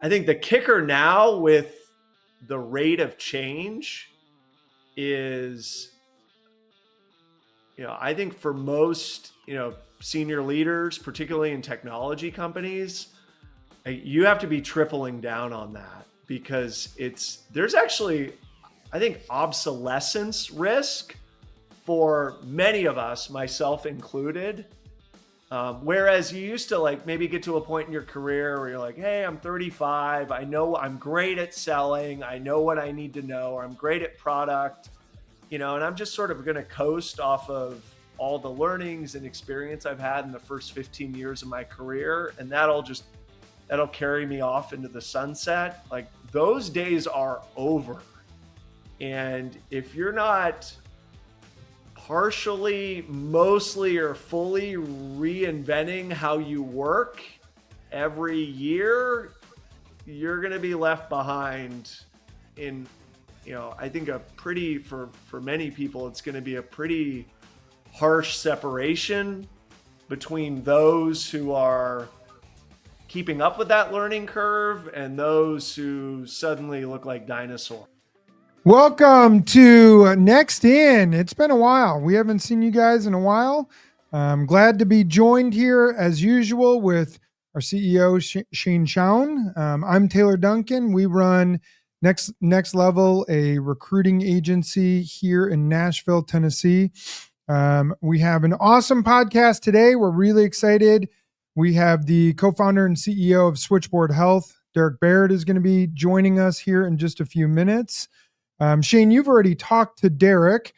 I think the kicker now with the rate of change is, I think for most, senior leaders, particularly in technology companies, you have to be tripling down on that because there's actually, I think, obsolescence risk for many of us, myself included. Whereas you used to maybe get to a point in your career where you're like, hey, I'm 35. I know I'm great at selling. I know what I need to know, or I'm great at product, and I'm just sort of going to coast off of all the learnings and experience I've had in the first 15 years of my career. And that'll carry me off into the sunset. Like, those days are over. And if you're not partially, mostly, or fully reinventing how you work every year, you're going to be left behind in, I think for many people, it's going to be a pretty harsh separation between those who are keeping up with that learning curve and those who suddenly look like dinosaurs. Welcome to Next In. It's been a while. We haven't seen you guys in a while. I'm glad to be joined here as usual with our CEO, Shown. I'm Taylor Duncan. We run Next Level, a recruiting agency here in Nashville, Tennessee. We have an awesome podcast today. We're really excited. We have the co-founder and CEO of Switchboard Health, Derek Baird, is going to be joining us here in just a few minutes. Shane, you've already talked to Derek.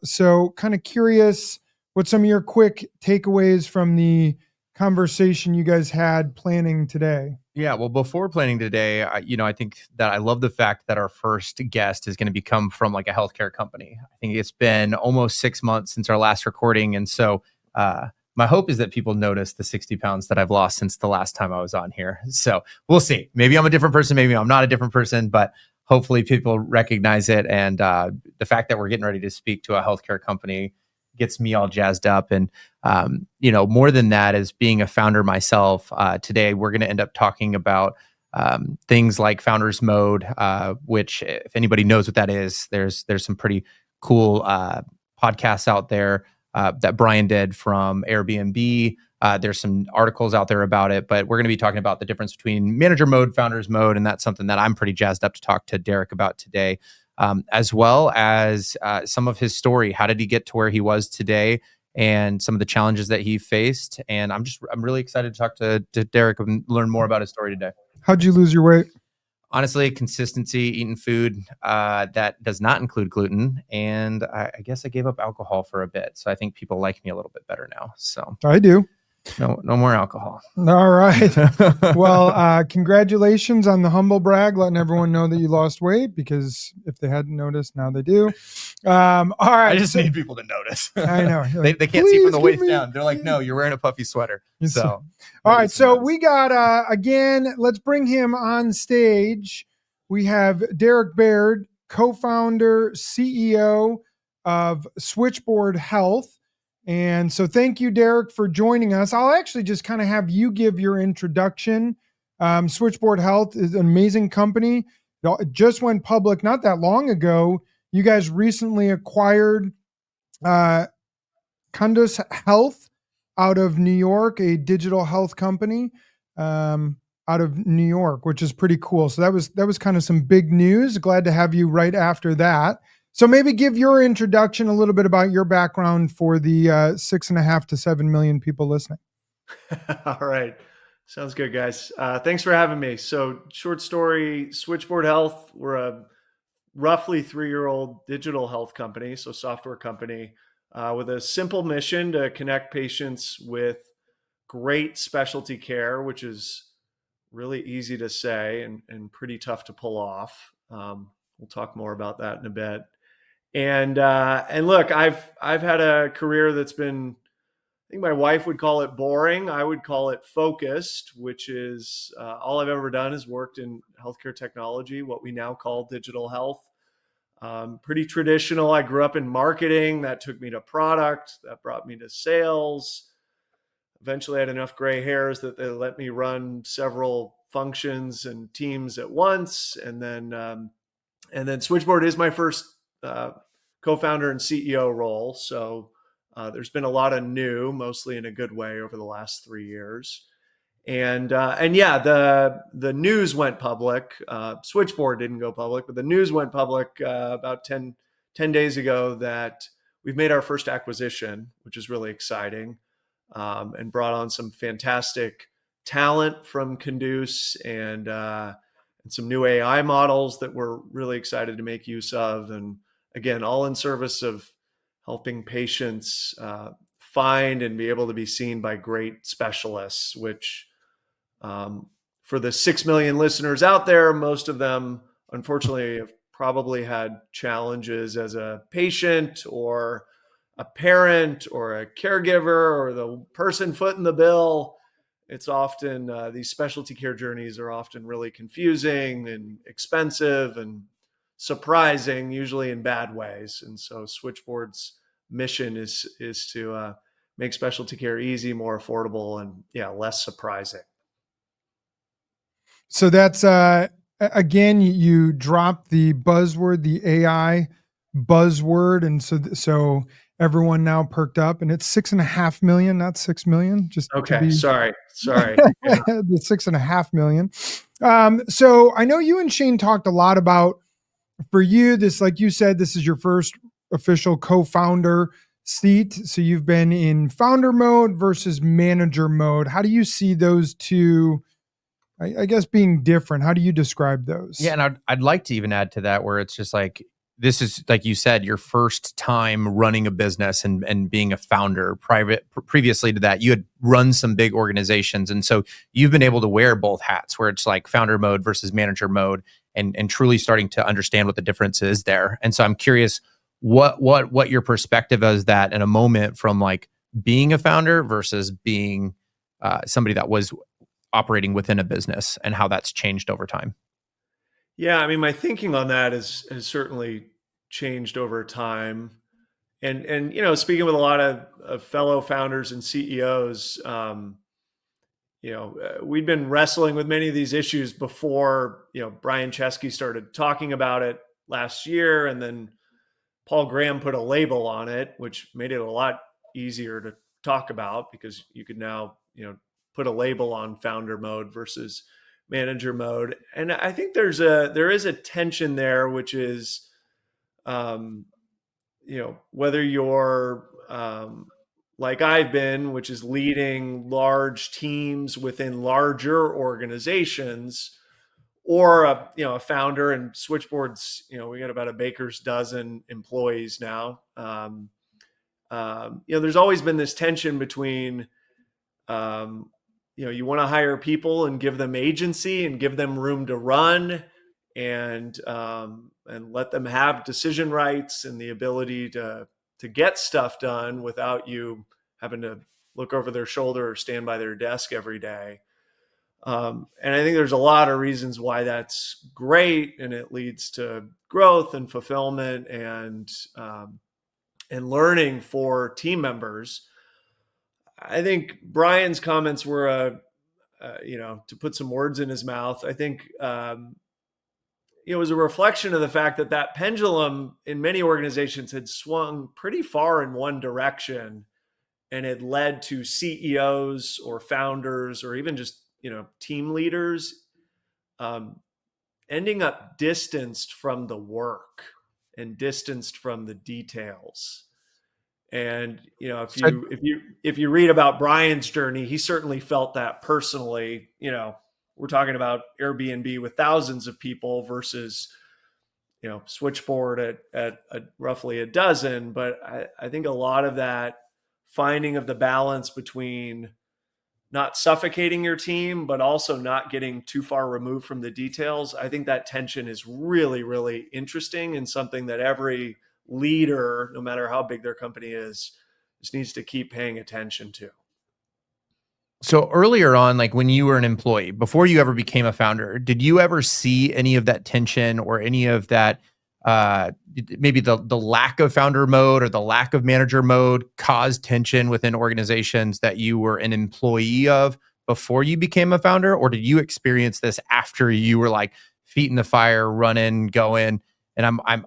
So kind of curious what some of your quick takeaways from the conversation you guys had planning today. Yeah, well, before planning today, I think that I love the fact that our first guest is going to come from like a healthcare company. I think it's been almost 6 months since our last recording. And so my hope is that people notice the 60 pounds that I've lost since the last time I was on here. So we'll see. Maybe I'm a different person. Maybe I'm not a different person, but hopefully people recognize it. And the fact that we're getting ready to speak to a healthcare company gets me all jazzed up. And, more than that, as being a founder myself, today we're going to end up talking about things like founders mode, which if anybody knows what that is, there's some pretty cool podcasts out there that Brian did from Airbnb. There's some articles out there about it, but we're going to be talking about the difference between manager mode, founders mode, and that's something that I'm pretty jazzed up to talk to Derek about today, as well as some of his story. How did he get to where he was today, and some of the challenges that he faced? And I'm really excited to talk to Derek and learn more about his story today. How'd you lose your weight? Honestly, consistency, eating food that does not include gluten. And I guess I gave up alcohol for a bit. So I think people like me a little bit better now. So I do. No more alcohol. All right. Well, congratulations on the humble brag, letting everyone know that you lost weight, because if they hadn't noticed, now they do. All right. I just need people to notice. I know. They can't see from the waist down. They're like, no, you're wearing a puffy sweater. So, all right. So we got, again, let's bring him on stage. We have Derek Baird, co-founder, CEO of Switchboard Health. And so thank you, Derek, for joining us. I'll actually just kind of have you give your introduction. Switchboard Health is an amazing company. It just went public not that long ago. You guys recently acquired Kundus Health out of New York, a digital health company out of New York, which is pretty cool. So that was kind of some big news. Glad to have you right after that. So maybe give your introduction, a little bit about your background for the 6.5 to 7 million people listening. All right. Sounds good, guys. Thanks for having me. So short story, Switchboard Health, we're a roughly 3-year-old digital health company, so software company, with a simple mission to connect patients with great specialty care, which is really easy to say and pretty tough to pull off. We'll talk more about that in a bit. And look, I've had a career that's been, I think my wife would call it boring. I would call it focused, which is all I've ever done is worked in healthcare technology, what we now call digital health. Pretty traditional. I grew up in marketing. That took me to product. That brought me to sales. Eventually I had enough gray hairs that they let me run several functions and teams at once. And then Switchboard is my first co-founder and CEO role. So there's been a lot of new, mostly in a good way, over the last 3 years. And yeah, the news went public. Switchboard didn't go public, but the news went public about 10 days ago that we've made our first acquisition, which is really exciting, and brought on some fantastic talent from Conduce and some new AI models that we're really excited to make use of. And again, all in service of helping patients find and be able to be seen by great specialists, which for the 6 million listeners out there, most of them, unfortunately, have probably had challenges as a patient or a parent or a caregiver or the person footing the bill. It's often these specialty care journeys are often really confusing and expensive and surprising, usually in bad ways. And so Switchboard's mission is to make specialty care easy, more affordable, and less surprising. So that's again, you dropped the buzzword, the AI buzzword, and so everyone now perked up, and it's 6.5 million, not 6 million. Just okay. Sorry. The 6.5 million. So I know you and Shane talked a lot about, for you, this, like you said, this is your first official co-founder seat. So you've been in founder mode versus manager mode. How do you see those two, I guess, being different? How do you describe those? Yeah, and I'd like to even add to that, where it's just like, this is, like you said, your first time running a business and being a founder. Previously to that, you had run some big organizations. And so you've been able to wear both hats, where it's like founder mode versus manager mode, and truly starting to understand what the difference is there. And so I'm curious what your perspective is that in a moment from like being a founder versus being somebody that was operating within a business, and how that's changed over time. Yeah, I mean, my thinking on that has certainly changed over time. And speaking with a lot of fellow founders and CEOs, we'd been wrestling with many of these issues before, Brian Chesky started talking about it last year, and then Paul Graham put a label on it, which made it a lot easier to talk about, because you could now, put a label on founder mode versus manager mode. And I think there is a tension there, which is, whether you're like I've been, which is leading large teams within larger organizations, or a founder. And Switchboard's, we got about a baker's dozen employees now. There's always been this tension between, you want to hire people and give them agency and give them room to run, and let them have decision rights and the ability to get stuff done without you having to look over their shoulder or stand by their desk every day. And I think there's a lot of reasons why that's great, and it leads to growth and fulfillment and learning for team members. I think Brian's comments were, to put some words in his mouth, I think it was a reflection of the fact that pendulum in many organizations had swung pretty far in one direction, and it led to CEOs or founders or even just, team leaders ending up distanced from the work and distanced from the details. And if you read about Brian's journey, he certainly felt that personally. We're talking about Airbnb with thousands of people versus Switchboard at roughly a dozen. But I think a lot of that finding of the balance between not suffocating your team, but also not getting too far removed from the details, I think that tension is really, really interesting, and something that every leader, no matter how big their company is, just needs to keep paying attention to. So earlier on, like when you were an employee, before you ever became a founder, did you ever see any of that tension or any of that, maybe the lack of founder mode or the lack of manager mode cause tension within organizations that you were an employee of before you became a founder, or did you experience this after you were like feet in the fire, running, going, and I'm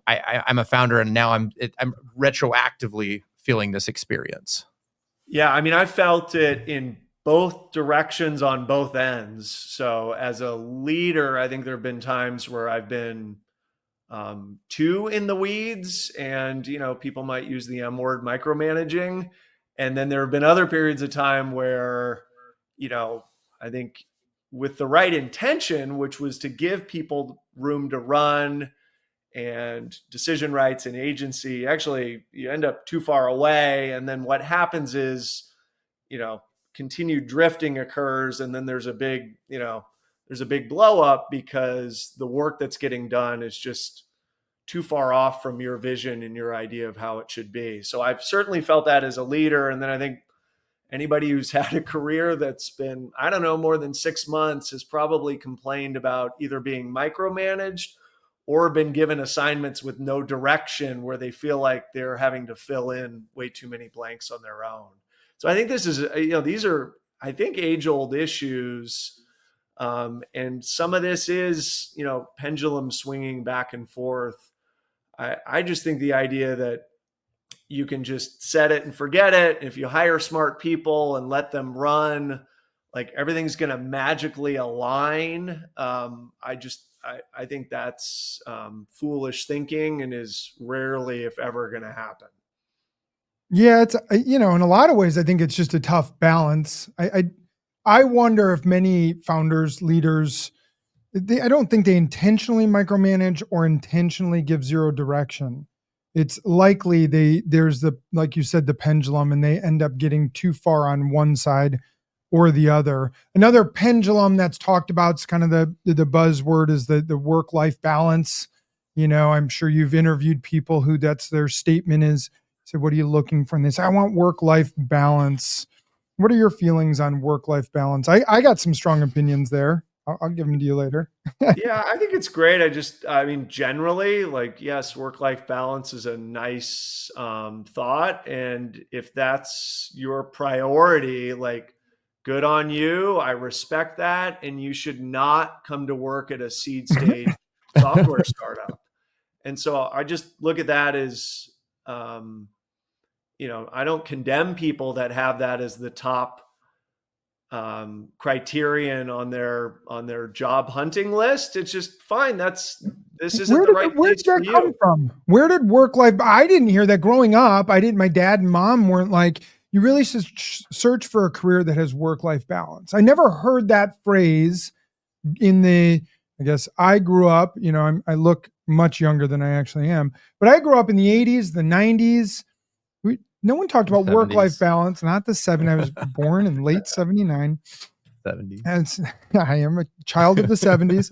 a founder, and now I'm retroactively feeling this experience? Yeah, I mean, I felt it in both directions on both ends. So as a leader, I think there have been times where I've been too in the weeds, and people might use the M word, micromanaging. And then there have been other periods of time where, I think with the right intention, which was to give people room to run and decision rights and agency, actually you end up too far away. And then what happens is, continued drifting occurs. And then there's a big blow up because the work that's getting done is just too far off from your vision and your idea of how it should be. So I've certainly felt that as a leader. And then I think anybody who's had a career that's been, I don't know, more than 6 months has probably complained about either being micromanaged or been given assignments with no direction where they feel like they're having to fill in way too many blanks on their own. So I think this is, these are, I think, age-old issues. And some of this is, pendulum swinging back and forth. I just think the idea that you can just set it and forget it. If you hire smart people and let them run, like everything's going to magically align. I think that's foolish thinking and is rarely, if ever, going to happen. Yeah, it's in a lot of ways, I think it's just a tough balance. I wonder if many founders, leaders, I don't think they intentionally micromanage or intentionally give zero direction. It's likely there's like you said, the pendulum, and they end up getting too far on one side or the other. Another pendulum that's talked about is kind of the buzzword is the work-life balance. I'm sure you've interviewed people who that's their statement is, so what are you looking for? And they say, I want work-life balance. What are your feelings on work-life balance? I got some strong opinions there. I'll give them to you later. Yeah, I think it's great. I mean, generally, like, yes, work-life balance is a nice thought. And if that's your priority, like, good on you. I respect that. And you should not come to work at a seed stage software startup. And so I just look at that as, I don't condemn people that have that as the top criterion on their job hunting list. It's just fine. This isn't the right place for you. Where did that come from? Where did work life? I didn't hear that growing up. My dad and mom weren't like, you really should search for a career that has work life balance. I never heard that phrase I guess I grew up, I look much younger than I actually am, but I grew up in the 80s, the 90s. No one talked about work-life balance, not the 70s. I was born in late 79. 70s. And I am a child of the 70s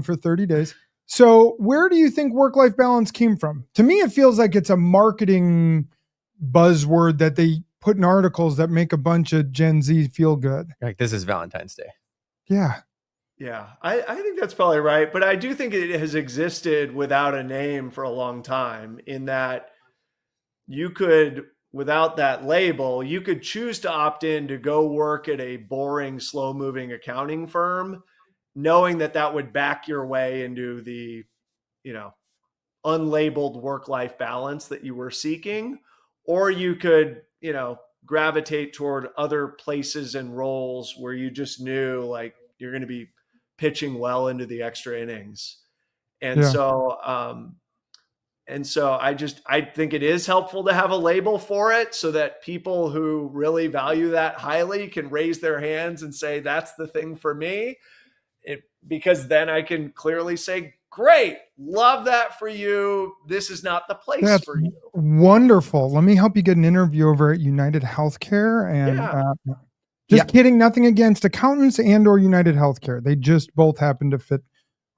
for 30 days. So where do you think work-life balance came from? To me, it feels like it's a marketing buzzword that they put in articles that make a bunch of Gen Z feel good. Like, this is Valentine's Day. Yeah. Yeah, I think that's probably right. But I do think it has existed without a name for a long time, in that you could, without that label, you could choose to opt in to go work at a boring, slow moving accounting firm, knowing that would back your way into the, unlabeled work-life balance that you were seeking. Or you could, gravitate toward other places and roles where you just knew like you're going to be pitching well into the extra innings. And so I think it is helpful to have a label for it so that people who really value that highly can raise their hands and say, that's the thing for me. Because then I can clearly say, great, love that for you. This is not the place for you. Wonderful. Let me help you get an interview over at United Healthcare. And kidding, nothing against accountants and or United Healthcare. They just both happen to fit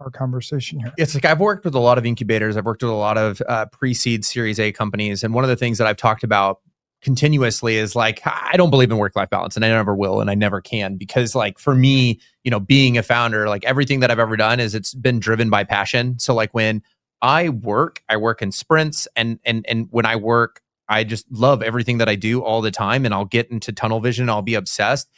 our conversation here. It's like, I've worked with a lot of incubators. I've worked with a lot of pre-seed Series A companies. And one of the things that I've talked about continuously is like, I don't believe in work-life balance, and I never will, and I never can, because like for me, being a founder, like everything that I've ever done it's been driven by passion. So like when I work in sprints, and when I work, I just love everything that I do all the time, and I'll get into tunnel vision. I'll be obsessed.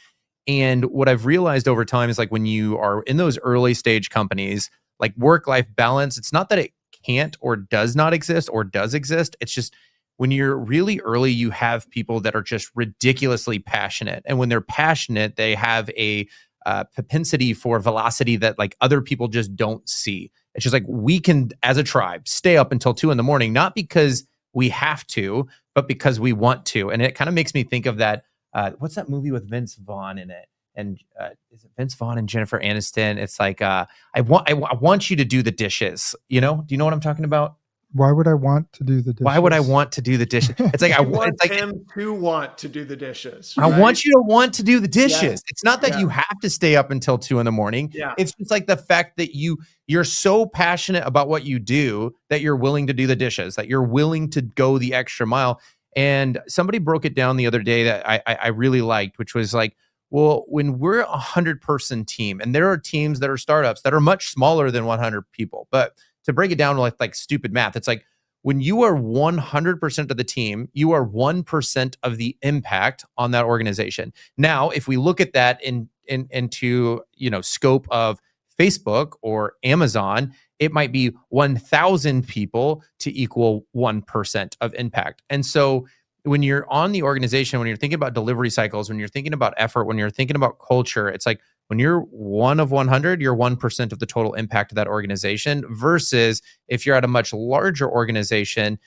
And what I've realized over time is like when you are in those early stage companies, like work-life balance, it's not that it can't or does not exist or does exist. It's just when you're really early, you have people that are just ridiculously passionate. And when they're passionate, they have a propensity for velocity that like other people just don't see. It's just like we can, as a tribe, stay up until 2 a.m, not because we have to, but because we want to. And it kind of makes me think of that. What's that movie with Vince Vaughn in it? And is it Vince Vaughn and Jennifer Aniston? It's like I want you to do the dishes. You know? Do you know what I'm talking about? Why would I want to do the dishes? Why would I want to do the dishes? It's like I want it's like him to want to do the dishes. I right? want you to want to do the dishes. Yeah. It's not that Yeah. you have to stay up until 2 a.m. Yeah. It's just like the fact that you're so passionate about what you do that you're willing to do the dishes, that you're willing to go the extra mile. And somebody broke it down the other day that I really liked, which was like, well, when we're 100-person team, and there are teams that are startups that are much smaller than 100 people, but to break it down like stupid math, it's like when you are 100% of the team, you are 1% of the impact on that organization. Now, if we look at that into scope of Facebook or Amazon, it might be 1,000 people to equal 1% of impact. And so when you're on the organization, when you're thinking about delivery cycles, when you're thinking about effort, when you're thinking about culture, it's like when you're 1 of 100, you're 1% of the total impact of that organization, versus if you're at a much larger organization,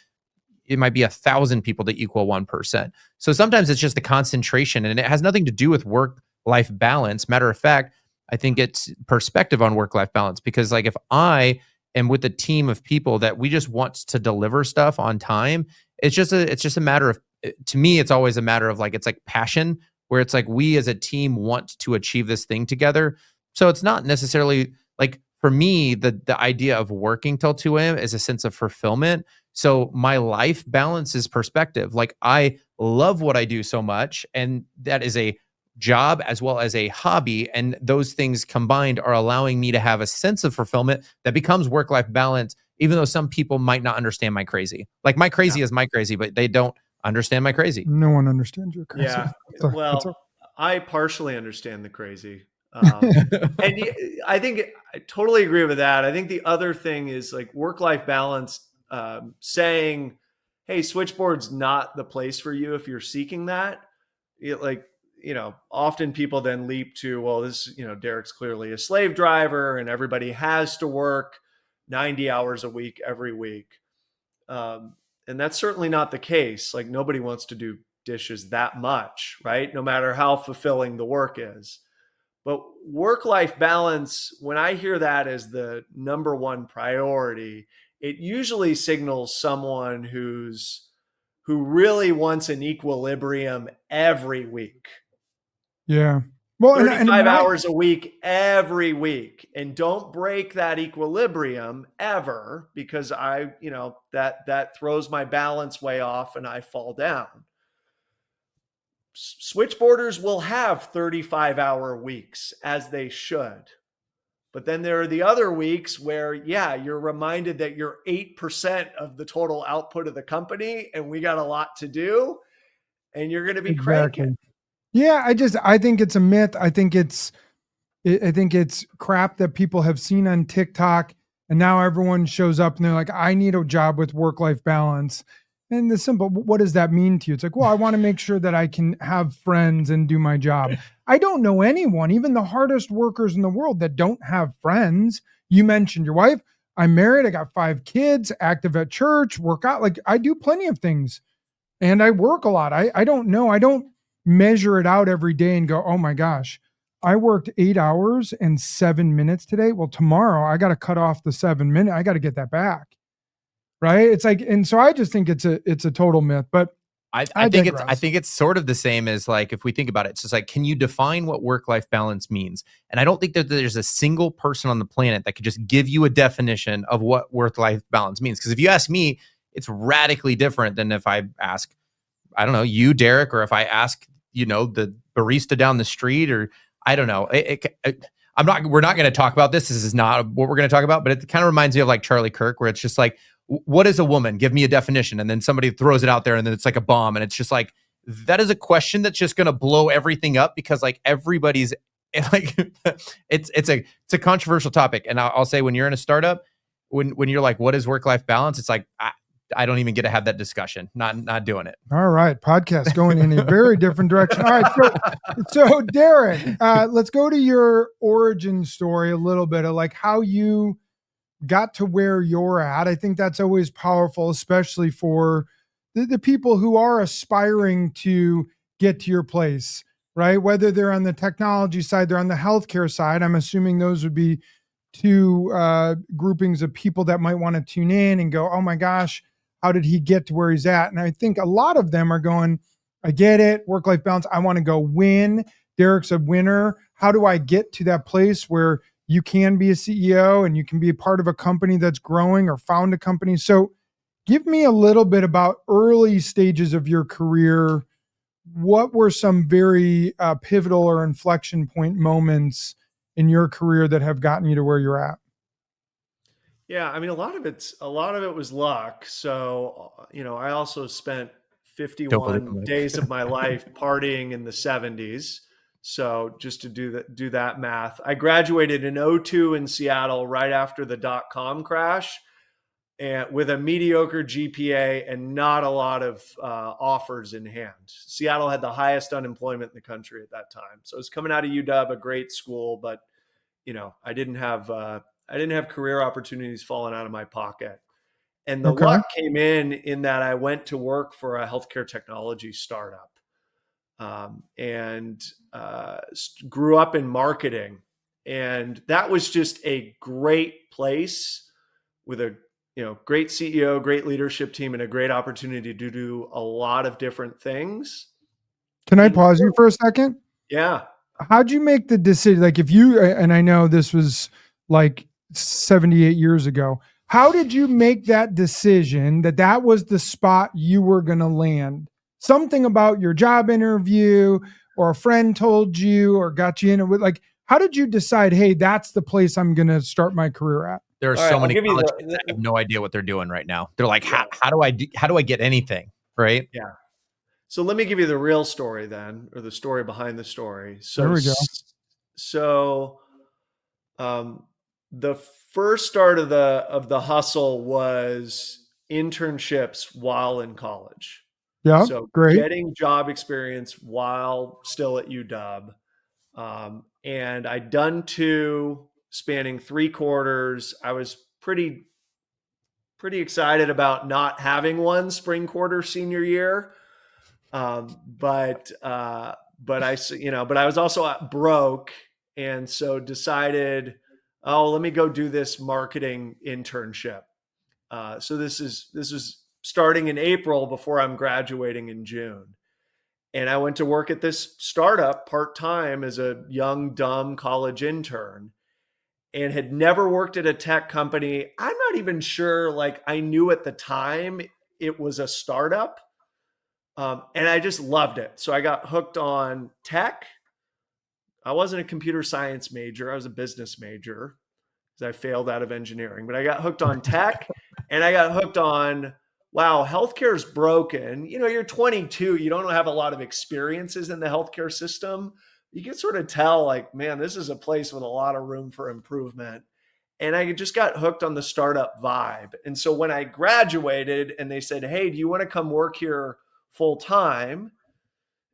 it might be 1,000 people to equal 1%. So sometimes it's just the concentration, and it has nothing to do with work-life balance. Matter of fact, I think it's perspective on work-life balance, because like if I am with a team of people that we just want to deliver stuff on time, it's just a matter of, to me, it's always a matter of like, it's like passion, where it's like we as a team want to achieve this thing together. So it's not necessarily like, for me, the idea of working till 2 a.m. is a sense of fulfillment. So my life balance is perspective. Like I love what I do so much, and that is a job as well as a hobby. And those things combined are allowing me to have a sense of fulfillment that becomes work-life balance, even though some people might not understand my crazy. Like my crazy is my crazy, but they don't understand my crazy. No one understands your crazy. Yeah. Well, I partially understand the crazy. And I think I totally agree with that. I think the other thing is like work-life balance, saying, hey, Switchboard's not the place for you if you're seeking that. Often people then leap to, well, Derek's clearly a slave driver and everybody has to work 90 hours a week every week. And that's certainly not the case. Like nobody wants to do dishes that much, right? No matter how fulfilling the work is. But work-life balance, when I hear that as the number one priority, it usually signals someone who really wants an equilibrium every week. Yeah. Well, 35 hours a week every week, and don't break that equilibrium ever, because that throws my balance way off and I fall down. Switchboarders will have 35-hour weeks, as they should. But then there are the other weeks where, you're reminded that you're 8% of the total output of the company and we got a lot to do, and you're going to be cranking. Yeah, I think it's a myth. I think it's crap that people have seen on TikTok, and now everyone shows up and they're like, I need a job with work-life balance. And what does that mean to you? It's like, well, I want to make sure that I can have friends and do my job. I don't know anyone, even the hardest workers in the world, that don't have friends. You mentioned your wife. I'm married. I got 5 kids, active at church, work out. Like I do plenty of things, and I work a lot. I don't know. I don't measure it out every day and go, oh my gosh, I worked 8 hours and 7 minutes today. Well, tomorrow I got to cut off the 7 minute. I got to get that back. Right. It's like, and so I just think it's a total myth, but I think it's sort of the same as like, if we think about it, it's just like, can you define what work-life balance means? And I don't think that there's a single person on the planet that could just give you a definition of what work-life balance means. Because if you ask me, it's radically different than if I ask, I don't know, you, Derek, or if I ask, the barista down the street, or I don't know. We're not going to talk about this. This is not what we're going to talk about, but it kind of reminds me of like Charlie Kirk, where it's just like, what is a woman? Give me a definition. And then somebody throws it out there and then it's like a bomb. And it's just like, that is a question that's just going to blow everything up, because like everybody's like, it's a controversial topic. And I'll say, when you're in a startup, when you're like, what is work-life balance? It's like, I don't even get to have that discussion. Not doing it. All right. Podcast going in a very different direction. All right. So Derek, let's go to your origin story a little bit of like how you got to where you're at. I think that's always powerful, especially for the people who are aspiring to get to your place, right? Whether they're on the technology side, they're on the healthcare side. I'm assuming those would be two groupings of people that might want to tune in and go, oh my gosh, how did he get to where he's at? And I think a lot of them are going, I get it, work-life balance. I want to go win. Derek's a winner. How do I get to that place where you can be a CEO and you can be a part of a company that's growing or found a company? So give me a little bit about early stages of your career. What were some very pivotal or inflection point moments in your career that have gotten you to where you're at? Yeah, I mean, a lot of it was luck. So, I also spent Don't believe 51 me. days of my life partying in the 70s. So, just to do that math, I graduated in '02 in Seattle right after the dot-com crash, and with a mediocre GPA and not a lot of offers in hand. Seattle had the highest unemployment in the country at that time. So, I was coming out of UW, a great school, but I didn't have career opportunities falling out of my pocket. And the Okay. luck came in that I went to work for a healthcare technology startup, and grew up in marketing. And that was just a great place with a great CEO, great leadership team, and a great opportunity to do a lot of different things. Can I pause you for a second? Yeah. How'd you make the decision? Like if you, and I know this was like 78 years ago, how did you make that decision that that was the spot you were going to land? Something about your job interview or a friend told you or got you in with, like, how did you decide, hey, that's the place I'm going to start my career at? There are All right. so I'll many give you college kids that have no idea what they're doing right now. They're like, yeah. how do I get anything? Right. Yeah. So let me give you the real story then, or the story behind the story. There we go. So um, the first start of the hustle was internships while in college. Yeah. So Great. getting job experience while still at UW. And I'd done two spanning 3 quarters. I was pretty excited about not having one spring quarter senior year. But I was also broke, and so decided, oh, let me go do this marketing internship. So this is starting in April before I'm graduating in June. And I went to work at this startup part time as a young, dumb college intern, and had never worked at a tech company. I'm not even sure, like, I knew at the time it was a startup. And I just loved it. So I got hooked on tech. I wasn't a computer science major, I was a business major because I failed out of engineering. But I got hooked on tech, and I got hooked on, wow, healthcare is broken. You're 22, you don't have a lot of experiences in the healthcare system. You can sort of tell, like, man, this is a place with a lot of room for improvement. And I just got hooked on the startup vibe. And so when I graduated and they said, hey, do you want to come work here full time?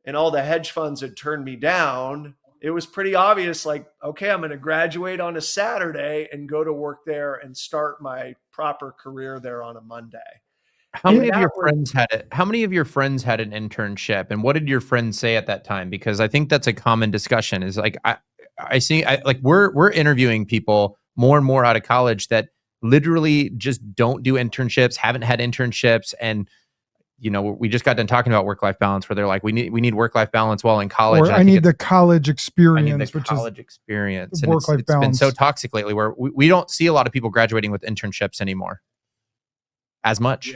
And all the hedge funds had turned me down. It was pretty obvious, like, okay, I'm going to graduate on a Saturday and go to work there and start my proper career there on a Monday. How many of your friends had it? How many of your friends had an internship, and what did your friends say at that time? Because I think that's a common discussion. Is like I see, like we're interviewing people more and more out of college that literally just don't do internships, haven't had internships, and we just got done talking about work-life balance, where they're like, we need work-life balance while in college. Or I need the college experience, which is experience, and work-life it's been balance. so toxic lately, where we don't see a lot of people graduating with internships anymore as much.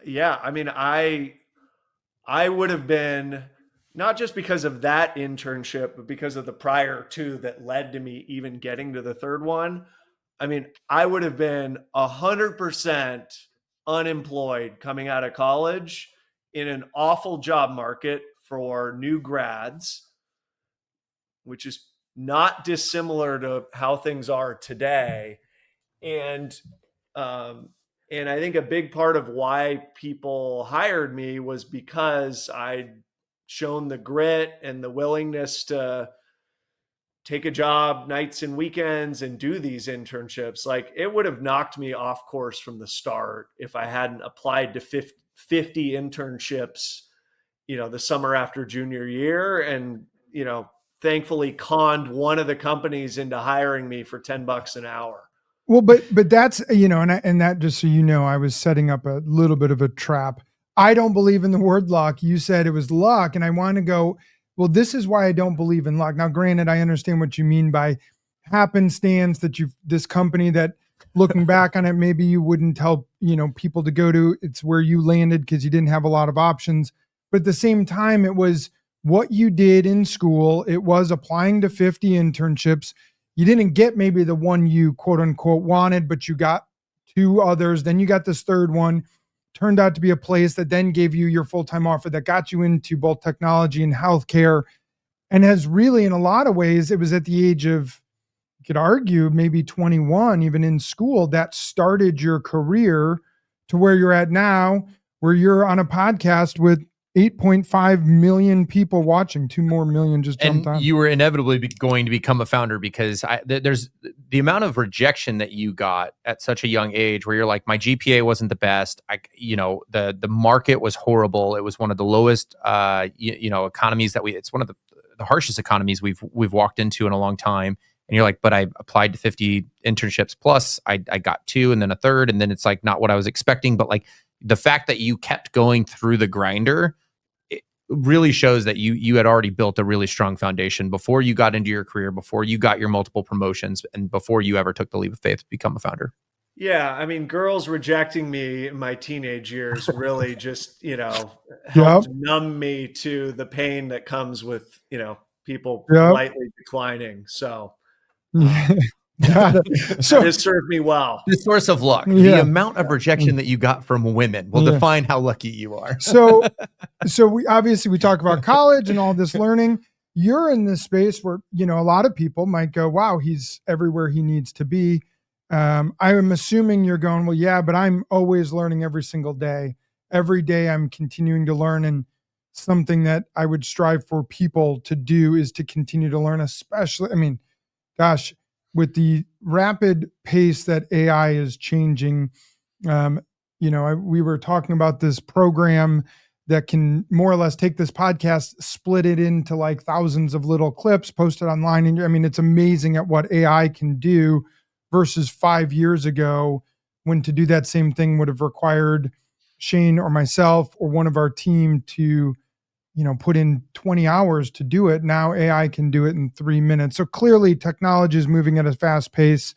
Yeah. I mean, I would have been, not just because of that internship, but because of the prior two that led to me even getting to the third one. I mean, I would have been 100% unemployed coming out of college in an awful job market for new grads, which is not dissimilar to how things are today. And and I think a big part of why people hired me was because I'd shown the grit and the willingness to take a job nights and weekends and do these internships. Like, it would have knocked me off course from the start if I hadn't applied to 50 internships, the summer after junior year, and, thankfully conned one of the companies into hiring me for $10 an hour. Well, but that's, and that, just so you know, I was setting up a little bit of a trap. I don't believe in the word luck. You said it was luck, and I want to go, well, this is why I don't believe in luck. Now, granted, I understand what you mean by happenstance, that this company that, looking back on it, maybe you wouldn't tell, people to go to. It's where you landed because you didn't have a lot of options. But at the same time, it was what you did in school. It was applying to 50 internships. You didn't get maybe the one you quote unquote wanted, but you got 2 others. Then you got this third one. Turned out to be a place that then gave you your full-time offer that got you into both technology and healthcare, and has really, in a lot of ways, it was at the age of, you could argue, maybe 21, even in school, that started your career to where you're at now, where you're on a podcast with 8.5 million people watching, 2 more million just jumped on. You were inevitably going to become a founder, because there's the amount of rejection that you got at such a young age, where you're like, my GPA wasn't the best. The market was horrible. It was one of the lowest, economies that it's one of the harshest economies we've walked into in a long time. And you're like, but I applied to 50 internships plus I got 2 and then a third. And then it's like not what I was expecting. But like, the fact that you kept going through the grinder, really shows that you had already built a really strong foundation before you got into your career, before you got your multiple promotions, and before you ever took the leap of faith to become a founder. Yeah. I mean, girls rejecting me in my teenage years really just, helped numb me to the pain that comes with, people politely declining. So, so this served me well. The source of luck, the amount of rejection that you got from women will define how lucky you are. So we talk about college and all this learning. You're in this space where, a lot of people might go, wow, he's everywhere he needs to be. I am assuming you're going, well, yeah, but I'm always learning every single day. Every day I'm continuing to learn, and something that I would strive for people to do is to continue to learn, especially, gosh, with the rapid pace that AI is changing. We were talking about this program that can more or less take this podcast, split it into like thousands of little clips, post it online. And it's amazing at what AI can do versus 5 years ago, when to do that same thing would have required Shane or myself or one of our team to, put in 20 hours to do it. Now AI can do it in 3 minutes. So clearly technology is moving at a fast pace.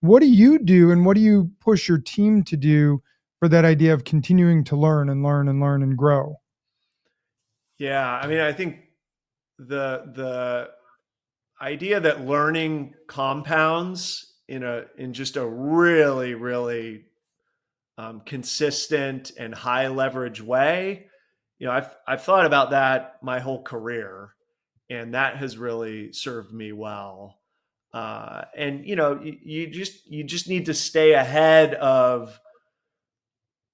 What do you do, and what do you push your team to do for that idea of continuing to learn and learn and learn and grow? Yeah. I think the idea that learning compounds in just a really, really consistent and high leverage way. I've thought about that my whole career, and that has really served me well. And you just need to stay ahead of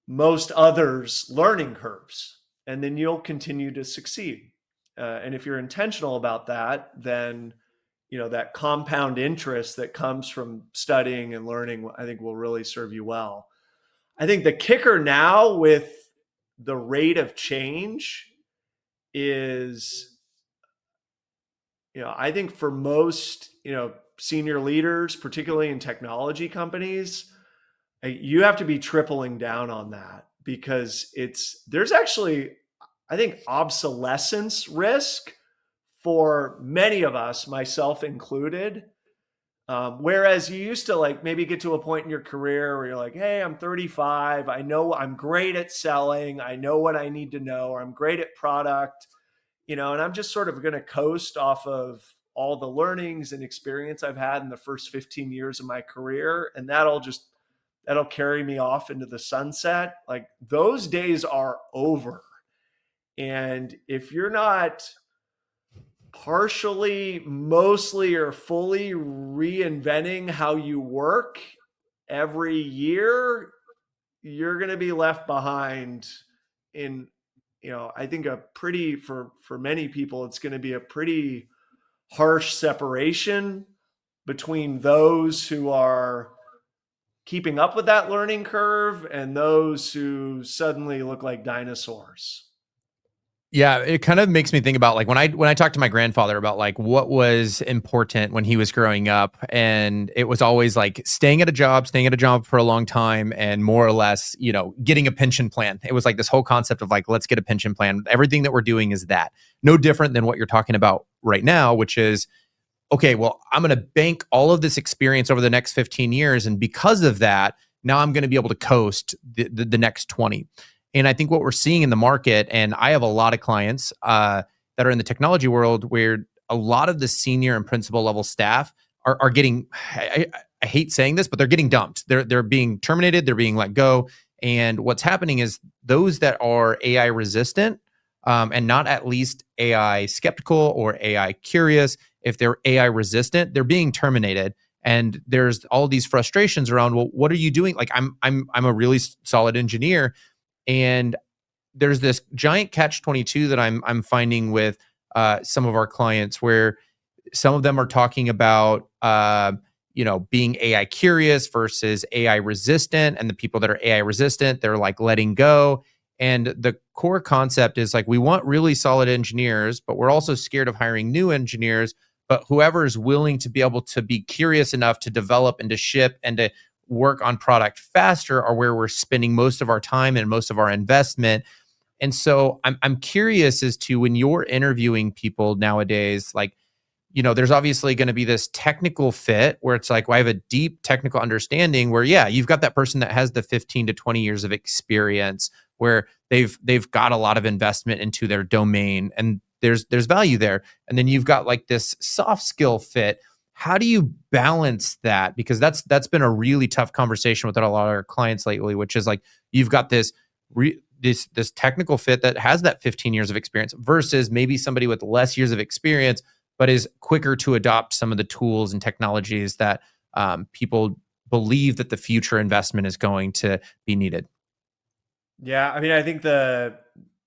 most others' learning curves, and then you'll continue to succeed. And if you're intentional about that, then that compound interest that comes from studying and learning, I think, will really serve you well. I think the kicker now with the rate of change is, I think for most, senior leaders, particularly in technology companies, you have to be tripling down on that, because there's actually, I think, obsolescence risk for many of us, myself included. Whereas you used to like maybe get to a point in your career where you're like, hey, I'm 35. I know I'm great at selling. I know what I need to know, or I'm great at product, and I'm just sort of going to coast off of all the learnings and experience I've had in the first 15 years of my career. And that'll carry me off into the sunset. Like, those days are over. And if you're not partially, mostly, or fully reinventing how you work every year, you're going to be left behind in, I think for many people, it's going to be a pretty harsh separation between those who are keeping up with that learning curve and those who suddenly look like dinosaurs. Yeah, it kind of makes me think about like when I talked to my grandfather about like what was important when he was growing up, and it was always like staying at a job for a long time, and more or less, getting a pension plan. It was like this whole concept of like, let's get a pension plan. Everything that we're doing is that. No different than what you're talking about right now, which is, okay, well, I'm going to bank all of this experience over the next 15 years, and because of that, now I'm going to be able to coast the next 20. And I think what we're seeing in the market, and I have a lot of clients that are in the technology world where a lot of the senior and principal level staff are getting, I hate saying this, but they're getting dumped. They're being terminated. They're being let go. And what's happening is those that are AI resistant and not at least AI skeptical or AI curious, if they're AI resistant, they're being terminated. And there's all these frustrations around, well, what are you doing? Like I'm a really solid engineer, and there's this giant catch-22 that I'm finding with some of our clients, where some of them are talking about being AI curious versus AI resistant, and the people that are AI resistant, they're like letting go. And the core concept is like, we want really solid engineers, but we're also scared of hiring new engineers. But whoever is willing to be able to be curious enough to develop and to ship and to work on product faster are where we're spending most of our time and most of our investment. And so I'm curious as to, when you're interviewing people nowadays, like, there's obviously going to be this technical fit where it's like, well, I have a deep technical understanding, where, yeah, you've got that person that has the 15 to 20 years of experience, where they've got a lot of investment into their domain, and there's value there. And then you've got like this soft skill fit. How do you balance that? Because that's been a really tough conversation with a lot of our clients lately, which is like, you've got this this technical fit that has that 15 years of experience versus maybe somebody with less years of experience, but is quicker to adopt some of the tools and technologies that people believe that the future investment is going to be needed. Yeah, I mean, I think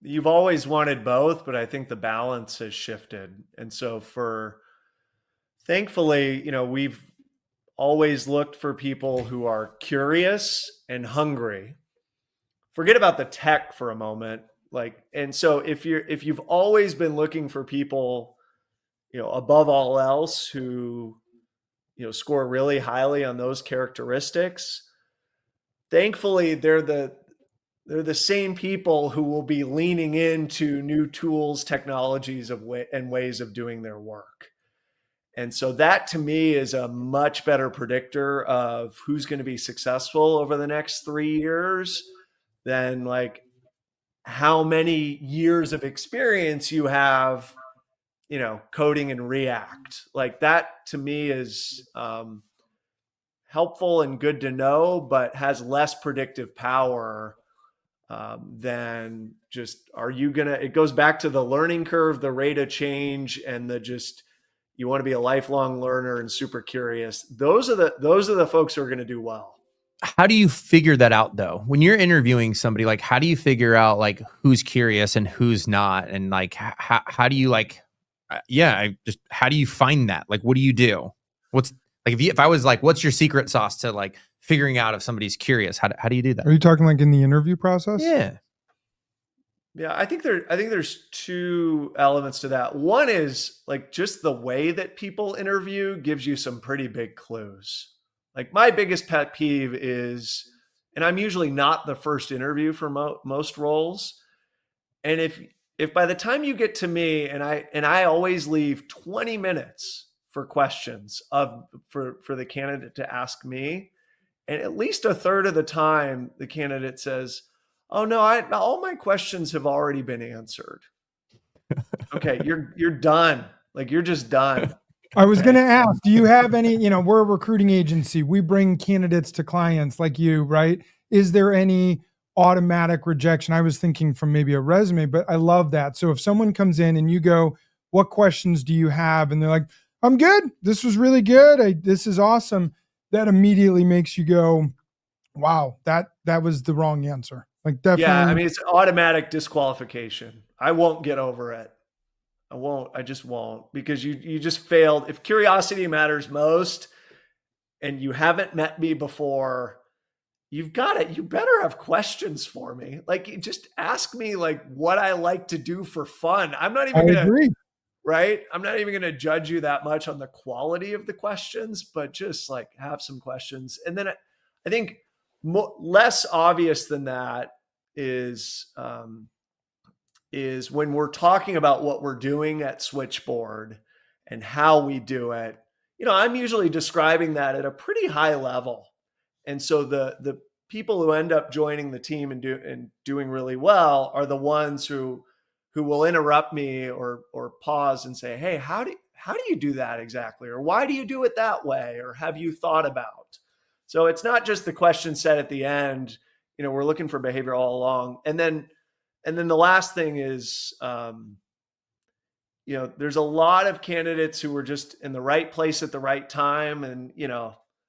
you've always wanted both, but I think the balance has shifted. And so thankfully, we've always looked for people who are curious and hungry. Forget about the tech for a moment. And so if you've always been looking for people, above all else, who, score really highly on those characteristics, thankfully they're the same people who will be leaning into new tools, technologies and ways of doing their work. And so that, to me, is a much better predictor of who's going to be successful over the next 3 years than like how many years of experience you have, coding in React. Like that, to me, is helpful and good to know, but has less predictive power than just, it goes back to the learning curve, the rate of change, and you want to be a lifelong learner and super curious. Those are the folks who are going to do well. How do you figure that out though? When you're interviewing somebody, like, how do you figure out like who's curious and who's not? And like, how do you like, how do you find that? Like, what do you do? What's like, if I was like, what's your secret sauce to like figuring out if somebody's curious? How do you do that? Are you talking like in the interview process? Yeah. Yeah, I think there's two elements to that. One is like just the way that people interview gives you some pretty big clues. Like my biggest pet peeve is, and I'm usually not the first interview for most roles, and if by the time you get to me, and I always leave 20 minutes for questions for the candidate to ask me, and at least a third of the time the candidate says, "Oh no, all my questions have already been answered." Okay, you're done. Like you're just done. I was going to ask, do you have any, we're a recruiting agency. We bring candidates to clients like you, right? Is there any automatic rejection. I was thinking from maybe a resume, but I love that. So if someone comes in and you go, what questions do you have? And they're like, I'm good. This was really good. This is awesome. That immediately makes you go, wow, that was the wrong answer. Like Yeah, I definitely. mean, it's automatic disqualification. I won't get over it. I won't. I just won't, because you just failed. If curiosity matters most and you haven't met me before, you've got it. You better have questions for me. Like, just ask me like what I like to do for fun. I'm not I even gonna, agree. right? I'm not even gonna judge you that much on the quality of the questions, but just like have some questions. And then I think less obvious than that is is when we're talking about what we're doing at Switchboard and how we do it. I'm usually describing that at a pretty high level. And so the people who end up joining the team and doing really well are the ones who will interrupt me or pause and say, "Hey, how do you do that exactly? Or why do you do it that way? Or have you thought about?" So it's not just the question set at the end. We're looking for behavior all along. And then the last thing is, there's a lot of candidates who were just in the right place at the right time. And,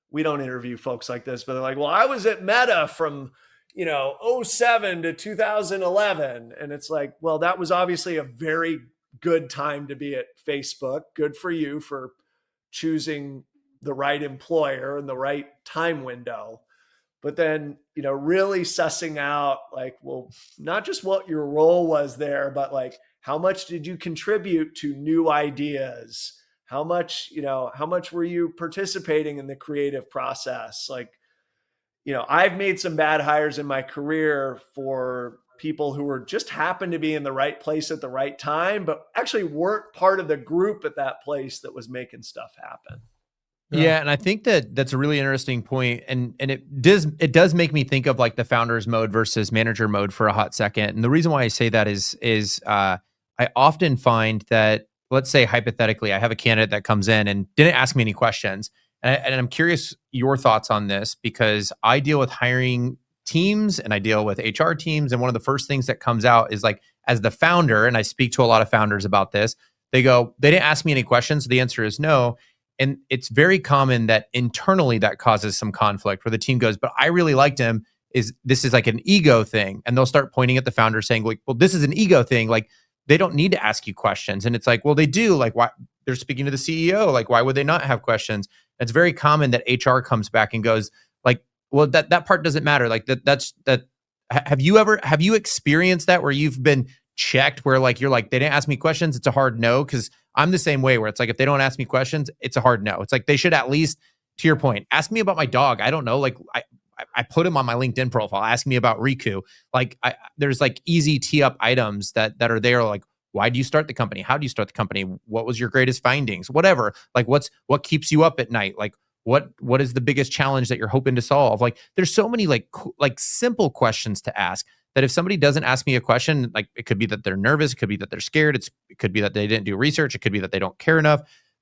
we don't interview folks like this, but they're like, well, I was at Meta from, '07 to 2011. And it's like, well, that was obviously a very good time to be at Facebook. Good for you for choosing the right employer and the right time window. But then, really sussing out like, well, not just what your role was there, but like, how much did you contribute to new ideas? How much were you participating in the creative process? Like, I've made some bad hires in my career for people who were just happened to be in the right place at the right time, but actually weren't part of the group at that place that was making stuff happen. Yeah. Yeah, and I think that that's a really interesting point, and it does make me think of like the founders mode versus manager mode for a hot second. And the reason why I say that is I often find that, let's say hypothetically, I have a candidate that comes in and didn't ask me any questions, and I'm curious your thoughts on this because I deal with hiring teams and I deal with HR teams, and one of the first things that comes out is like, as the founder, and I speak to a lot of founders about this, they go, they didn't ask me any questions, so the answer is no. And it's very common that internally that causes some conflict where the team goes, but I really liked him. This is like an ego thing. And they'll start pointing at the founder saying, like, well, this is an ego thing. Like, they don't need to ask you questions. And it's like, well, they do. Like, why they're speaking to the CEO? Like, why would they not have questions? It's very common that HR comes back and goes, like, well, that part doesn't matter. Like that's that. Have you experienced that where you've been checked where like you're like, they didn't ask me questions, it's a hard no? Because I'm the same way where it's like, if they don't ask me questions, it's a hard no. It's like they should at least, to your point, ask me about my dog. I don't know. Like I put him on my LinkedIn profile. Ask me about Riku. Like there's like easy tee up items that are there. Like, why do you start the company? How do you start the company? What was your greatest findings? Whatever. Like what keeps you up at night? Like what is the biggest challenge that you're hoping to solve? Like there's so many like simple questions to ask that if somebody doesn't ask me a question, like it could be that they're nervous, it could be that they're scared, it could be that they didn't do research, it could be that they don't care enough.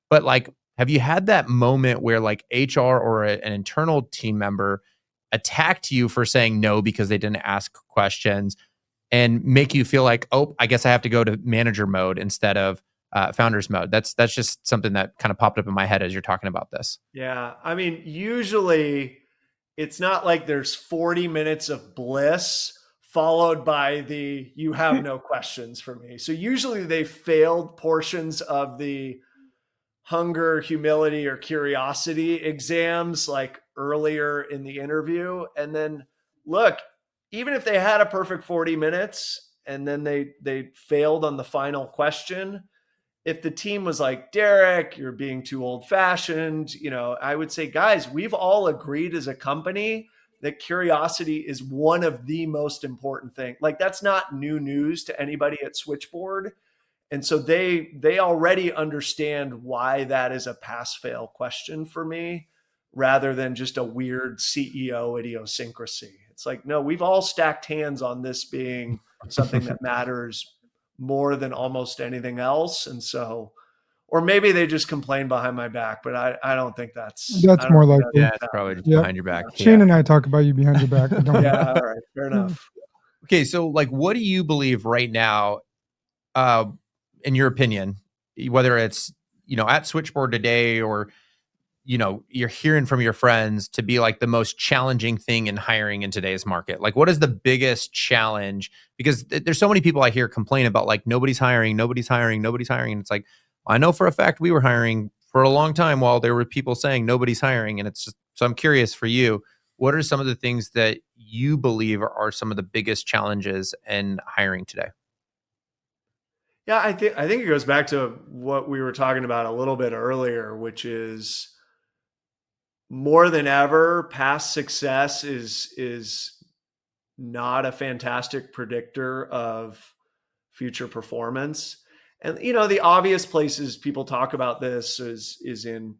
But like, have you had that moment where like HR or an internal team member attacked you for saying no because they didn't ask questions and make you feel like, oh, I guess I have to go to manager mode instead of founders mode? That's just something that kind of popped up in my head as you're talking about this. Yeah. I mean, usually it's not like there's 40 minutes of bliss followed by the you have no questions for me. So usually they failed portions of the hunger, humility, or curiosity exams like earlier in the interview. And then look, even if they had a perfect 40 minutes and then they failed on the final question, if the team was like, Derek, you're being too old fashioned, I would say, guys, we've all agreed as a company that curiosity is one of the most important things. Like that's not new news to anybody at Switchboard. And so they already understand why that is a pass fail question for me rather than just a weird CEO idiosyncrasy. It's like, no, we've all stacked hands on this being something that matters more than almost anything else. And so or maybe they just complain behind my back, but I don't think I That's don't more think likely. Yeah, it's probably just Yep. behind your back. Shane Yeah. and I talk about you behind your back. But don't Yeah. All right. Fair enough. Okay, so like, what do you believe right now, uh, in your opinion, whether it's at Switchboard today, or you're hearing from your friends, to be like the most challenging thing in hiring in today's market? Like, what is the biggest challenge? Because there's so many people I hear complain about, like, nobody's hiring, nobody's hiring, nobody's hiring. And it's like, I know for a fact we were hiring for a long time while there were people saying nobody's hiring. And it's just, so I'm curious for you, what are some of the things that you believe are some of the biggest challenges in hiring today? Yeah, I think it goes back to what we were talking about a little bit earlier, which is more than ever, past success is not a fantastic predictor of future performance. And the obvious places people talk about this is in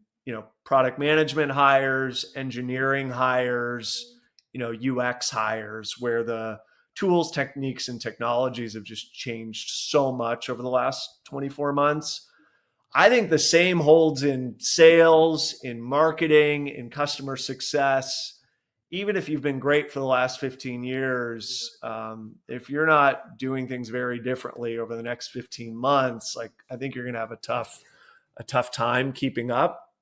product management hires, engineering hires, UX hires, where the tools, techniques, and technologies have just changed so much over the last 24 months. I think the same holds in sales, in marketing, in customer success. Even if you've been great for the last 15 years, if you're not doing things very differently over the next 15 months, like, I think you're going to have a tough time keeping up.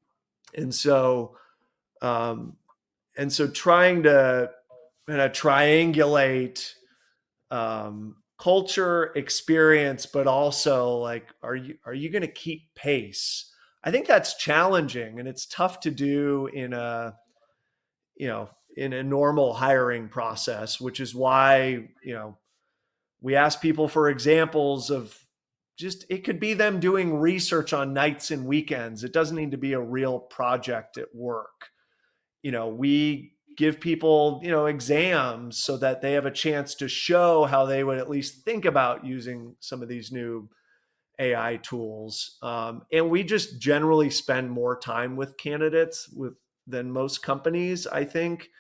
And so, um, trying to kind of triangulate culture, experience, but also, like, are you going to keep pace? I think that's challenging, and it's tough to do in a normal hiring process, which is why we ask people for examples of, just, it could be them doing research on nights and weekends. It doesn't need to be a real project at work. We give people, exams so that they have a chance to show how they would at least think about using some of these new AI tools. And we just generally spend more time with candidates than most companies, I think,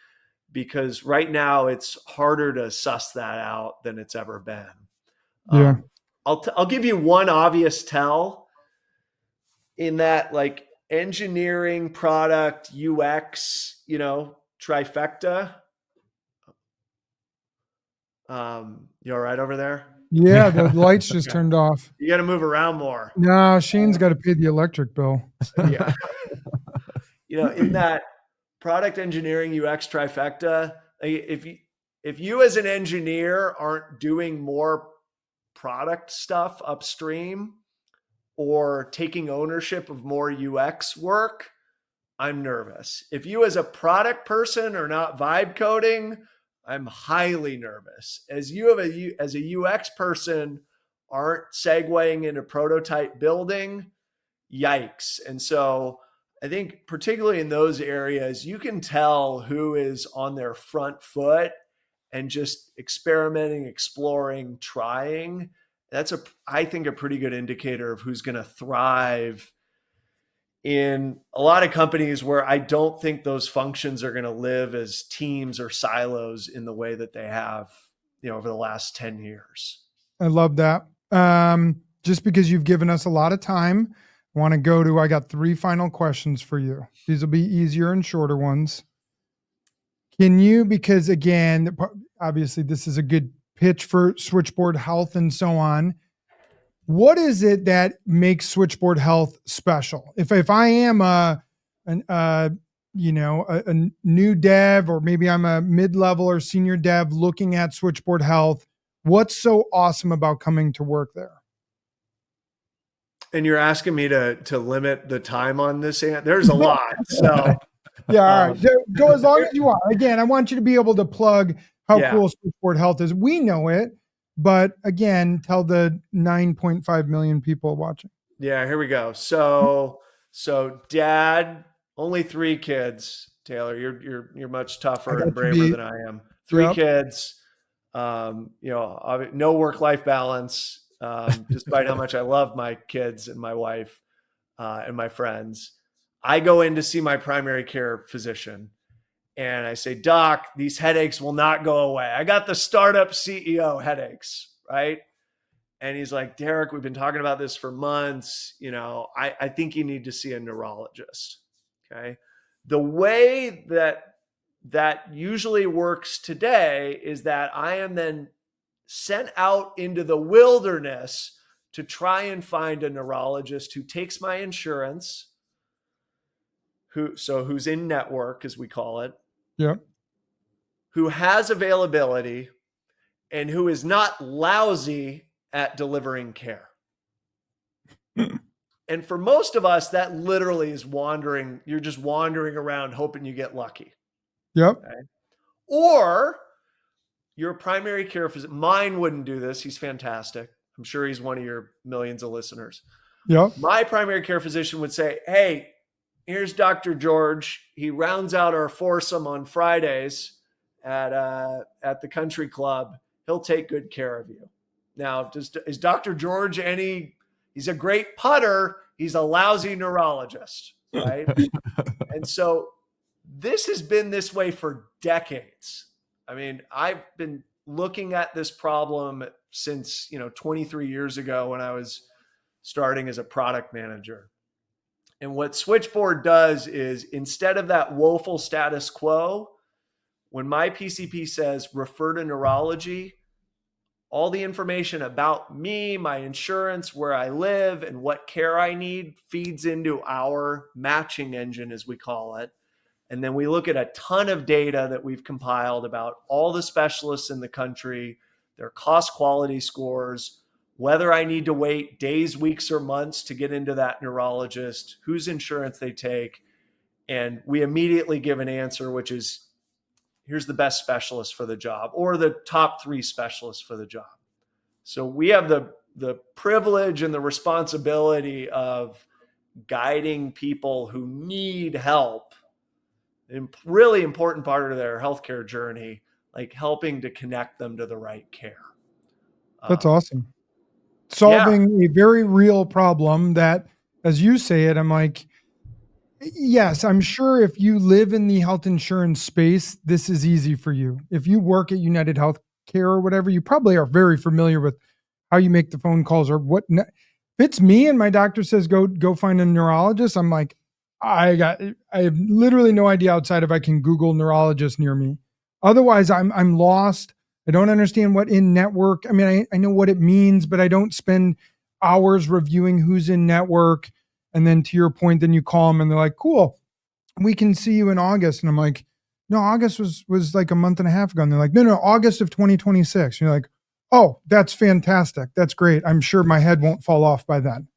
because right now it's harder to suss that out than it's ever been. Yeah. I'll give you one obvious tell, in that, like, engineering, product, UX, trifecta. You all right over there? Yeah, the lights just turned off. You got to move around more. No, Shane's got to pay the electric bill. Yeah. In that product, engineering, UX trifecta, if you as an engineer aren't doing more product stuff upstream or taking ownership of more UX work, I'm nervous. If you as a product person are not vibe coding, I'm highly nervous. As a UX person aren't segueing into prototype building, yikes. And so I think particularly in those areas, you can tell who is on their front foot and just experimenting, exploring, trying. That's I think, a pretty good indicator of who's going to thrive in a lot of companies where I don't think those functions are going to live as teams or silos in the way that they have, over the last 10 years. I love that. Just because you've given us a lot of time, I got 3 final questions for you. These will be easier and shorter ones. Because again, obviously this is a good pitch for Switchboard Health and so on. What is it that makes Switchboard Health special? If I am a new dev, or maybe I'm a mid-level or senior dev looking at Switchboard Health, what's so awesome about coming to work there? And you're asking me to limit the time on this. There's a lot. So yeah, all right. Go as long as you want. Again, I want you to be able to plug how cool Switchboard Health is. We know it, but again, tell the 9.5 million people watching. Yeah, here we go. So dad, only 3 kids. Taylor, you're much tougher and braver than I am. 3 kids. No work-life balance. Despite how much I love my kids and my wife and my friends. I go in to see my primary care physician and I say, Doc, these headaches will not go away. I got the startup CEO headaches, right? And he's like, Derek, we've been talking about this for months. I think you need to see a neurologist. Okay. The way that usually works today is that I am then sent out into the wilderness to try and find a neurologist who takes my insurance, who's in network, as we call it, Yeah. who has availability, and who is not lousy at delivering care. And for most of us, that literally is wandering. You're just wandering around hoping you get lucky. Yep. Okay? Or your primary care physician. Mine wouldn't do this. He's fantastic. I'm sure he's one of your millions of listeners. Yep. My primary care physician would say, hey, here's Dr. George. He rounds out our foursome on Fridays at the country club. He'll take good care of you. Now, is Dr. George he's a great putter. He's a lousy neurologist, right? And so this has been this way for decades. I mean, I've been looking at this problem since, 23 years ago when I was starting as a product manager. And what Switchboard does is, instead of that woeful status quo, when my PCP says refer to neurology, all the information about me, my insurance, where I live, and what care I need feeds into our matching engine, as we call it. And then we look at a ton of data that we've compiled about all the specialists in the country, their cost quality scores, whether I need to wait days, weeks, or months to get into that neurologist, whose insurance they take. And we immediately give an answer, which is, here's the best specialist for the job, or the top 3 specialists for the job. So we have the privilege and the responsibility of guiding people who need help, a really important part of their healthcare journey, like helping to connect them to the right care. That's awesome. Solving a very real problem that, as you say it, I'm like, yes, I'm sure if you live in the health insurance space, this is easy for you. If you work at United Healthcare or whatever, you probably are very familiar with how you make the phone calls or what. If it's me and my doctor says, go find a neurologist, I'm like, I have literally no idea outside if I can Google neurologist near me. Otherwise, I'm lost. I don't understand what in network. I mean, I know what it means, but I don't spend hours reviewing who's in network. And then to your point, then you call them and they're like, cool, we can see you in August. And I'm like, no, August was like a month and a half ago. And they're like, no, August of 2026. And you're like, oh, that's fantastic. That's great. I'm sure my head won't fall off by then.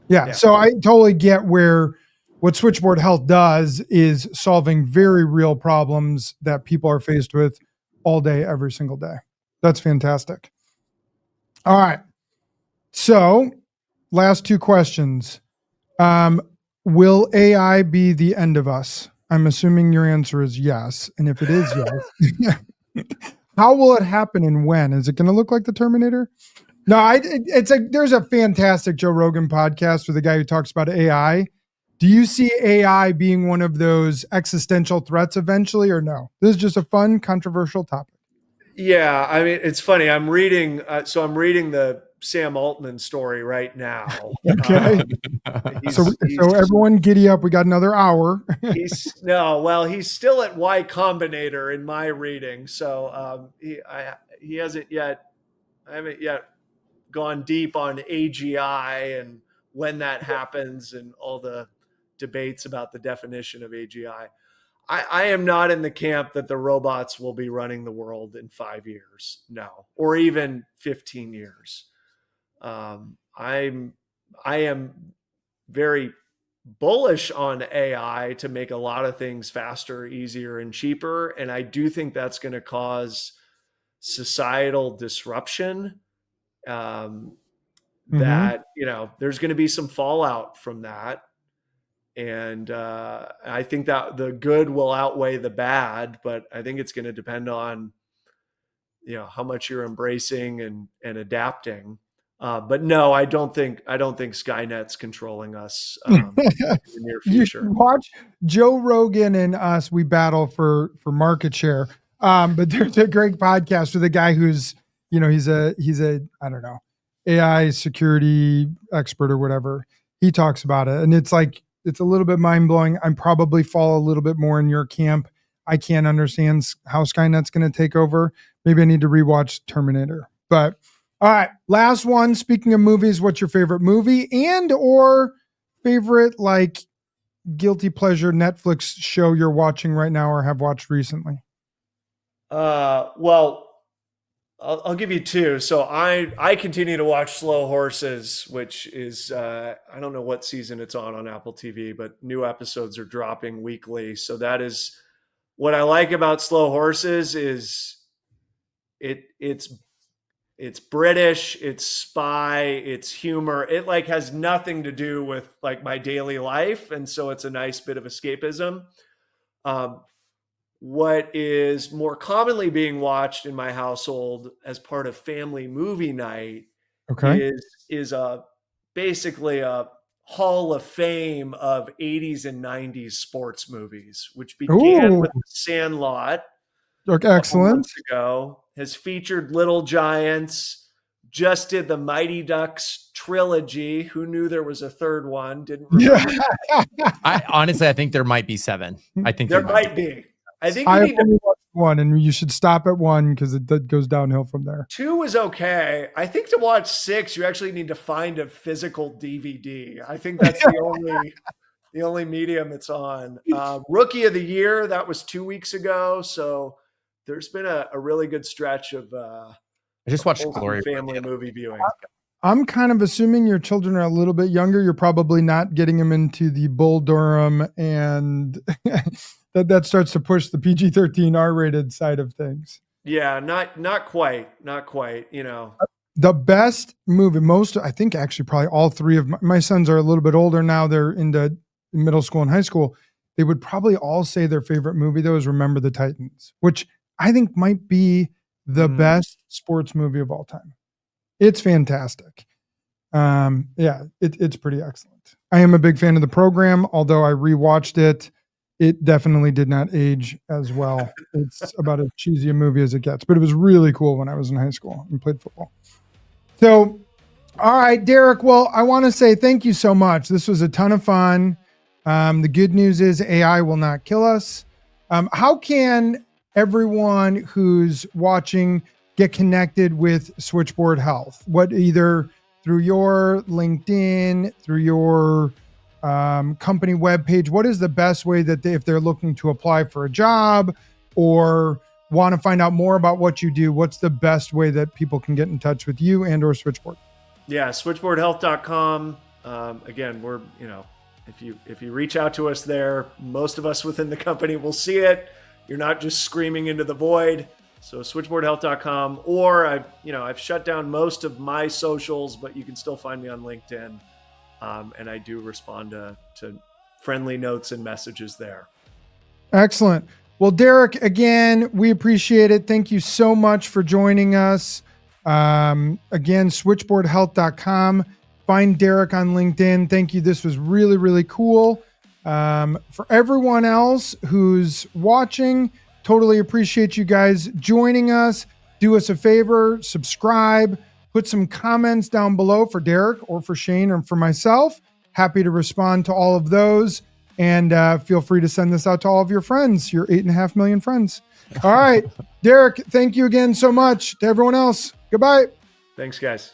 Yeah. So I totally get what Switchboard Health does is solving very real problems that people are faced with all day, every single day. That's fantastic. All right. So last 2 questions. Will AI be the end of us? I'm assuming your answer is yes. And if it is yes, how will it happen and when? Is it going to look like the Terminator? No, there's a fantastic Joe Rogan podcast with a guy who talks about AI. Do you see AI being one of those existential threats eventually, or no? This is just a fun, controversial topic. Yeah, I mean, it's funny. I'm reading the Sam Altman story right now. Okay. So everyone giddy up. We got another hour. He's still at Y Combinator in my reading. So he hasn't yet. I haven't yet gone deep on AGI and when that happens and all the debates about the definition of AGI. I am not in the camp that the robots will be running the world in 5 years. No, or even 15 years. I am very bullish on AI to make a lot of things faster, easier, and cheaper. And I do think that's going to cause societal disruption. That, there's going to be some fallout from that. And I think that the good will outweigh the bad, but I think it's going to depend on, how much you're embracing and adapting. But no, I don't think Skynet's controlling us in the near future. You should watch Joe Rogan and us. We battle for market share. But there's a great podcast with a guy who's, he's a I don't know, AI security expert or whatever. He talks about it, and it's like it's a little bit mind blowing. I probably fall a little bit more in your camp. I can't understand how Skynet's going to take over. Maybe I need to rewatch Terminator. But all right, last one. Speaking of movies, what's your favorite movie and or favorite like guilty pleasure Netflix show you're watching right now or have watched recently? Well, I'll give you two. So I continue to watch Slow Horses, which is I don't know what season it's on Apple TV, but new episodes are dropping weekly. So that is what I like about Slow Horses is it's British, it's spy, it's humor. It like has nothing to do with like my daily life, and so it's a nice bit of escapism. Um, what is more commonly being watched in my household as part of family movie night Okay. is a basically a hall of fame of 80s and 90s sports movies, which began Oh, with The Sandlot okay, a couple excellent. months ago, has featured Little Giants, just did the Mighty Ducks trilogy. Who knew there was a third one? Didn't remember. Yeah. I honestly, I think there might be 7. I think There might be. I think you I need to. only watched one, and you should stop at one because it goes downhill from there. 2 is okay. I think to watch 6, you actually need to find a physical DVD. I think that's the only medium it's on. Rookie of the Year, that was 2 weeks ago. So there's been a really good stretch of I just watched wholesome Glory. family movie viewing. I'm kind of assuming your children are a little bit younger. You're probably not getting them into the Bull Durham, and that starts to push the PG-13 R-rated side of things. Yeah, not quite. You know, The best movie, I think actually probably all three of my sons are a little bit older now. They're into middle school and high school. They would probably all say their favorite movie though is Remember the Titans, which I think might be the best sports movie of all time. It's fantastic. It's pretty excellent. I am a big fan of the program, although I rewatched it. It definitely did not age as well. It's about as cheesy a movie as it gets, but it was really cool when I was in high school and played football. So, all right, Derek. Well, I want to say thank you so much. This was a ton of fun. The good news is AI will not kill us. How can everyone who's watching get connected with Switchboard Health? What, either through your LinkedIn, through your company webpage? What is the best way that if they're looking to apply for a job or want to find out more about what you do, what's the best way that people can get in touch with you and or Switchboard? Yeah, switchboardhealth.com. Again, we're, if you reach out to us there, most of us within the company will see it. You're not just screaming into the void. So switchboardhealth.com, or I've shut down most of my socials, but you can still find me on LinkedIn. And I do respond to friendly notes and messages there. Excellent. Well, Derek, again, we appreciate it. Thank you so much for joining us. Again, switchboardhealth.com. Find Derek on LinkedIn. Thank you. This was really, really cool. For everyone else who's watching, totally appreciate you guys joining us. Do us a favor, subscribe, put some comments down below for Derek or for Shane or for myself. Happy to respond to all of those. And feel free to send this out to all of your friends, your 8.5 million friends. All right, Derek, thank you again so much. To everyone else, goodbye. Thanks, guys.